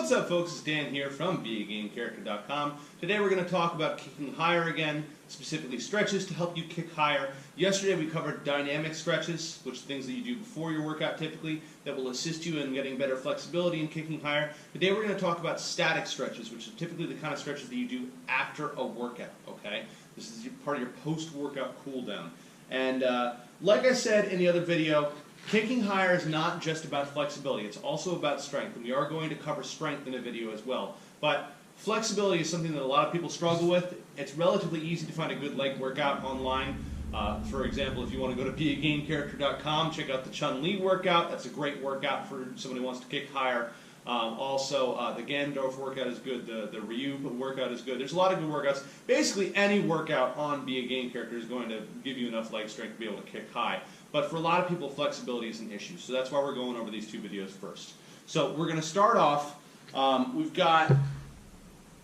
What's up, folks? It's Dan here from beagameCharacter.com. Today we're going to talk about kicking higher again, specifically stretches to help you kick higher. Yesterday we covered dynamic stretches, which are things that you do before your workout typically, that will assist you in getting better flexibility and kicking higher. Today we're going to talk about static stretches, which are typically the kind of stretches that you do after a workout, okay? This is part of your post-workout cool down. And like I said in the other video, kicking higher is not just about flexibility, it's also about strength, and we are going to cover strength in a video as well. But flexibility is something that a lot of people struggle with. It's relatively easy to find a good leg workout online. For example, if you want to go to beagameCharacter.com, check out the Chun-Li workout. That's a great workout for someone who wants to kick higher. Also, the Gandorf workout is good, the Ryu workout is good. There's a lot of good workouts. Basically, any workout on Be a Game Character is going to give you enough leg strength to be able to kick high. But for a lot of people, flexibility is an issue. So that's why we're going over these two videos first. So we're going to start off, we've got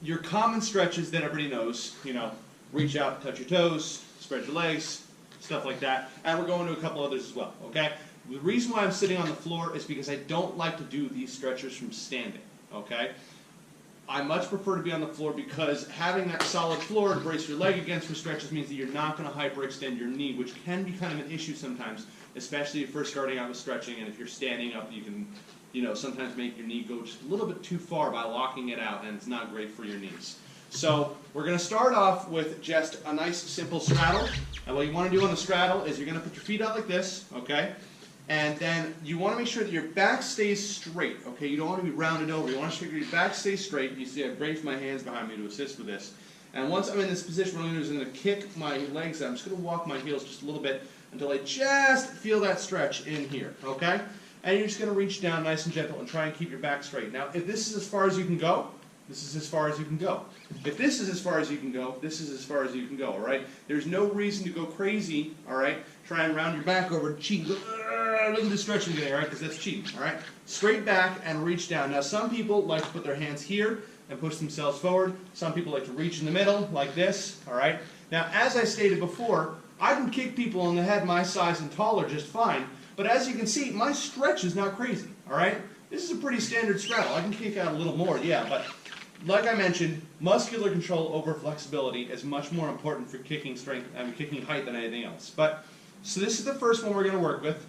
your common stretches that everybody knows. You know, reach out, touch your toes, spread your legs, stuff like that. And we're going to a couple others as well, okay? The reason why I'm sitting on the floor is because I don't like to do these stretches from standing, okay? I much prefer to be on the floor because having that solid floor to brace your leg against for stretches means that you're not going to hyperextend your knee, which can be kind of an issue sometimes, especially if you're first starting out with stretching, and if you're standing up, you can, you know, sometimes make your knee go just a little bit too far by locking it out, and it's not great for your knees. So we're going to start off with just a nice simple straddle, and what you want to do on the straddle is you're going to put your feet out like this, okay? And then you want to make sure that your back stays straight, okay? You don't want to be rounded over. You want to make sure your back stays straight. You see I've braced my hands behind me to assist with this. And once I'm in this position, what I'm going to do is I'm going to kick my legs out. I'm just going to walk my heels just a little bit until I just feel that stretch in here, okay? And you're just going to reach down nice and gentle and try and keep your back straight. Now, if this is as far as you can go, this is as far as you can go. If this is as far as you can go, this is as far as you can go, all right? There's no reason to go crazy, all right? Try and round your back over, cheat. Look at the stretching there, all right? Because that's cheating, all right? Straight back and reach down. Now, some people like to put their hands here and push themselves forward. Some people like to reach in the middle like this, all right? Now, as I stated before, I can kick people in the head my size and taller just fine. But as you can see, my stretch is not crazy, all right? This is a pretty standard straddle. I can kick out a little more, yeah, but like I mentioned, muscular control over flexibility is much more important for kicking strength and kicking height than anything else. But so this is the first one we're going to work with.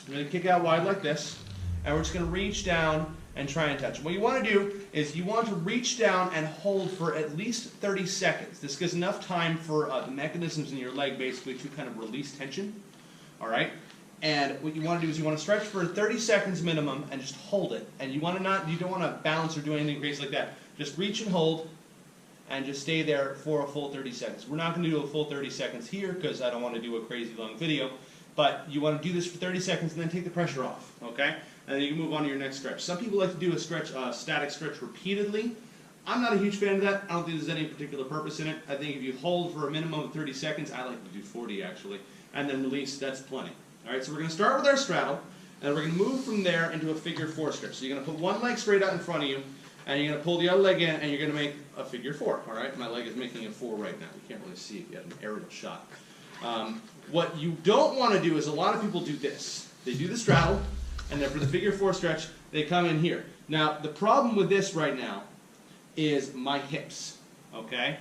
I'm going to kick out wide like this, and we're just going to reach down and try and touch. What you want to do is you want to reach down and hold for at least 30 seconds. This gives enough time for the mechanisms in your leg basically to kind of release tension. All right? And what you want to do is you want to stretch for 30 seconds minimum and just hold it. And you don't want to bounce or do anything crazy like that. Just reach and hold and just stay there for a full 30 seconds. We're not going to do a full 30 seconds here because I don't want to do a crazy long video. But you want to do this for 30 seconds and then take the pressure off, okay? And then you can move on to your next stretch. Some people like to do a static stretch repeatedly. I'm not a huge fan of that. I don't think there's any particular purpose in it. I think if you hold for a minimum of 30 seconds, I like to do 40 actually, and then release, that's plenty. All right, so we're going to start with our straddle, and we're going to move from there into a figure 4 stretch. So you're going to put one leg straight out in front of you, and you're going to pull the other leg in, and you're going to make a figure 4. All right, my leg is making a 4 right now. You can't really see if you had an aerial shot. What you don't want to do is a lot of people do this. They do the straddle, and then for the figure 4 stretch, they come in here. Now, the problem with this right now is my hips, okay?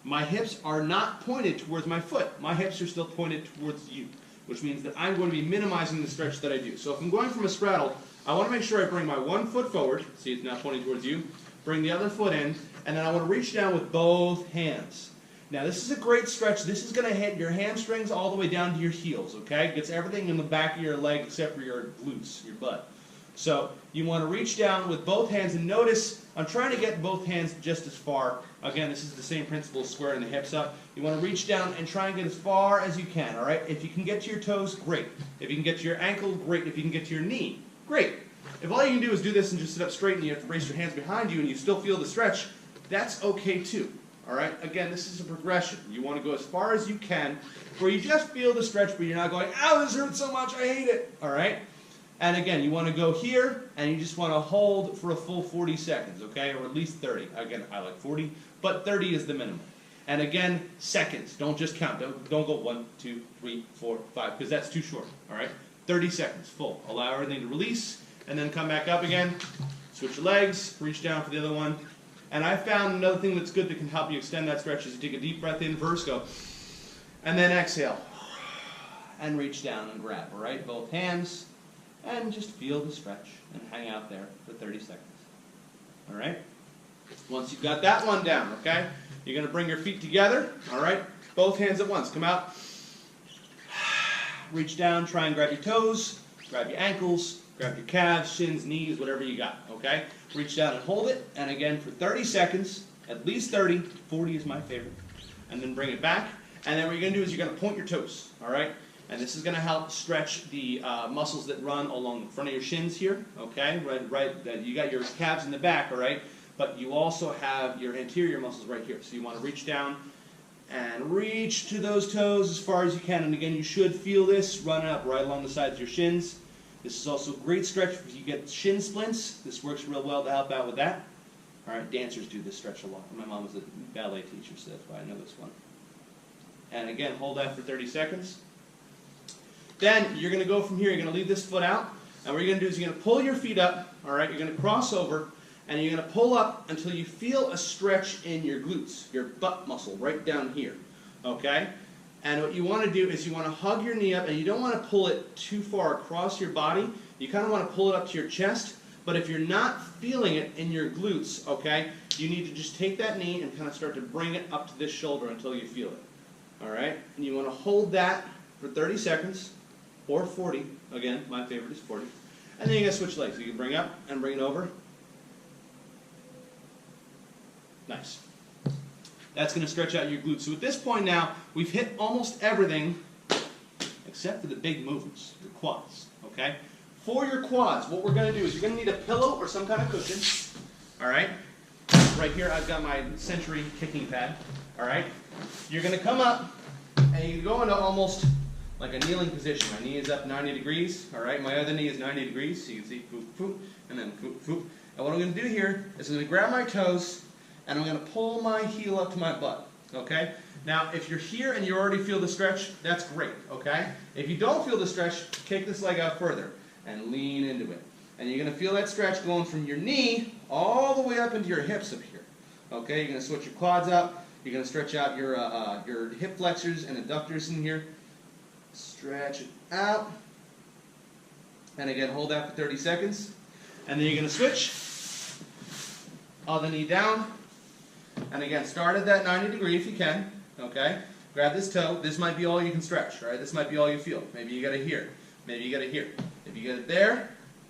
My hips are not pointed towards my foot. My hips are still pointed towards you, which means that I'm going to be minimizing the stretch that I do. So if I'm going from a straddle, I want to make sure I bring my one foot forward, see it's now pointing towards you, bring the other foot in, and then I want to reach down with both hands. Now this is a great stretch. This is going to hit your hamstrings all the way down to your heels, okay? It gets everything in the back of your leg except for your glutes, your butt. So you want to reach down with both hands, and notice I'm trying to get both hands just as far. Again, this is the same principle of squaring the hips up. You want to reach down and try and get as far as you can, all right? If you can get to your toes, great. If you can get to your ankle, great. If you can get to your knee, great. If all you can do is do this and just sit up straight and you have to brace your hands behind you and you still feel the stretch, that's okay too, all right? Again, this is a progression. You want to go as far as you can where you just feel the stretch, but you're not going, ow, this hurts so much, I hate it, all right? And again, you want to go here, and you just want to hold for a full 40 seconds, okay? Or at least 30. Again, I like 40, but 30 is the minimum. And again, seconds. Don't just count. Don't go 1, 2, 3, 4, 5, because that's too short, all right? 30 seconds, full. Allow everything to release, and then come back up again. Switch your legs, reach down for the other one. And I found another thing that's good that can help you extend that stretch is you take a deep breath in, first go, and then exhale. And reach down and grab, all right? Both hands, and just feel the stretch and hang out there for 30 seconds. All right? Once you've got that one down, okay, you're going to bring your feet together, all right? Both hands at once. Come out. Reach down, try and grab your toes, grab your ankles, grab your calves, shins, knees, whatever you got, okay? Reach down and hold it, and again for 30 seconds, at least 30, 40 is my favorite. And then bring it back, and then what you're going to do is you're going to point your toes, all right? And this is going to help stretch the muscles that run along the front of your shins here, okay? Right, you got your calves in the back, all right? But you also have your anterior muscles right here. So you want to reach down and reach to those toes as far as you can. And again, you should feel this running up right along the sides of your shins. This is also a great stretch if you get shin splints. This works real well to help out with that. All right, dancers do this stretch a lot. My mom was a ballet teacher, so that's why I know this one. And again, hold that for 30 seconds. Then you're going to go from here. You're going to leave this foot out. And what you're going to do is you're going to pull your feet up. All right, you're going to cross over. And you're going to pull up until you feel a stretch in your glutes, your butt muscle, right down here, okay? And what you want to do is you want to hug your knee up, and you don't want to pull it too far across your body. You kind of want to pull it up to your chest, but if you're not feeling it in your glutes, okay, you need to just take that knee and kind of start to bring it up to this shoulder until you feel it, all right? And you want to hold that for 30 seconds, or 40. Again, my favorite is 40. And then you're going to switch legs. So you can bring up and bring it over. Nice. That's going to stretch out your glutes. So at this point now, we've hit almost everything except for the big movements, your quads, okay? For your quads, what we're going to do is you're going to need a pillow or some kind of cushion, all right? Right here, I've got my Century kicking pad, all right? You're going to come up, and you go into almost like a kneeling position. My knee is up 90 degrees, all right? My other knee is 90 degrees, so you can see, foop, foop, and then foop, foop. And what I'm going to do here is I'm going to grab my toes, and I'm going to pull my heel up to my butt, okay? Now, if you're here and you already feel the stretch, that's great, okay? If you don't feel the stretch, kick this leg out further and lean into it. And you're going to feel that stretch going from your knee all the way up into your hips up here, okay? You're going to switch your quads up. You're going to stretch out your hip flexors and adductors in here. Stretch it out. And again, hold that for 30 seconds. And then you're going to switch. Other knee down. And again, start at that 90 degree if you can, okay? Grab this toe. This might be all you can stretch, right? This might be all you feel. Maybe you got it here. Maybe you got it here. If you get it there,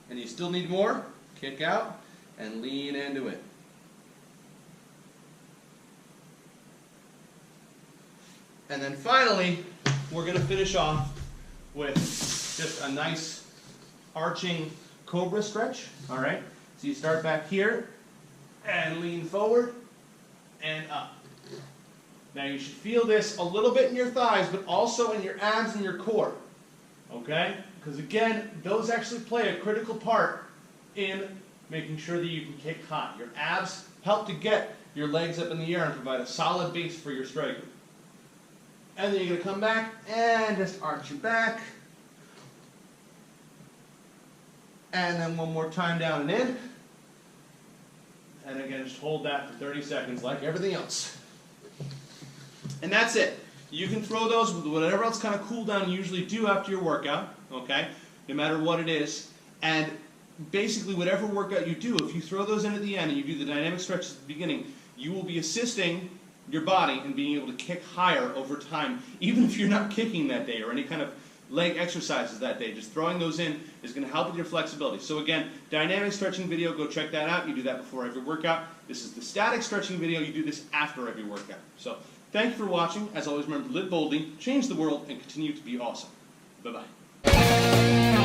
and you still need more, kick out and lean into it. And then finally, we're going to finish off with just a nice arching cobra stretch, all right? So you start back here and lean forward and up. Now you should feel this a little bit in your thighs, but also in your abs and your core, okay? Because again, those actually play a critical part in making sure that you can kick high. Your abs help to get your legs up in the air and provide a solid base for your striking. And then you're going to come back and just arch your back. And then one more time down and in. And again, just hold that for 30 seconds like everything else. And that's it. You can throw those with whatever else kind of cool down you usually do after your workout, okay? No matter what it is. And basically whatever workout you do, if you throw those in at the end and you do the dynamic stretches at the beginning, you will be assisting your body in being able to kick higher over time, even if you're not kicking that day or any kind of leg exercises that day. Just throwing those in is going to help with your flexibility. So again, dynamic stretching video, go check that out. You do that before every workout. This is the static stretching video. You do this after every workout. So thank you for watching. As always, remember to live boldly, change the world, and continue to be awesome. Bye-bye.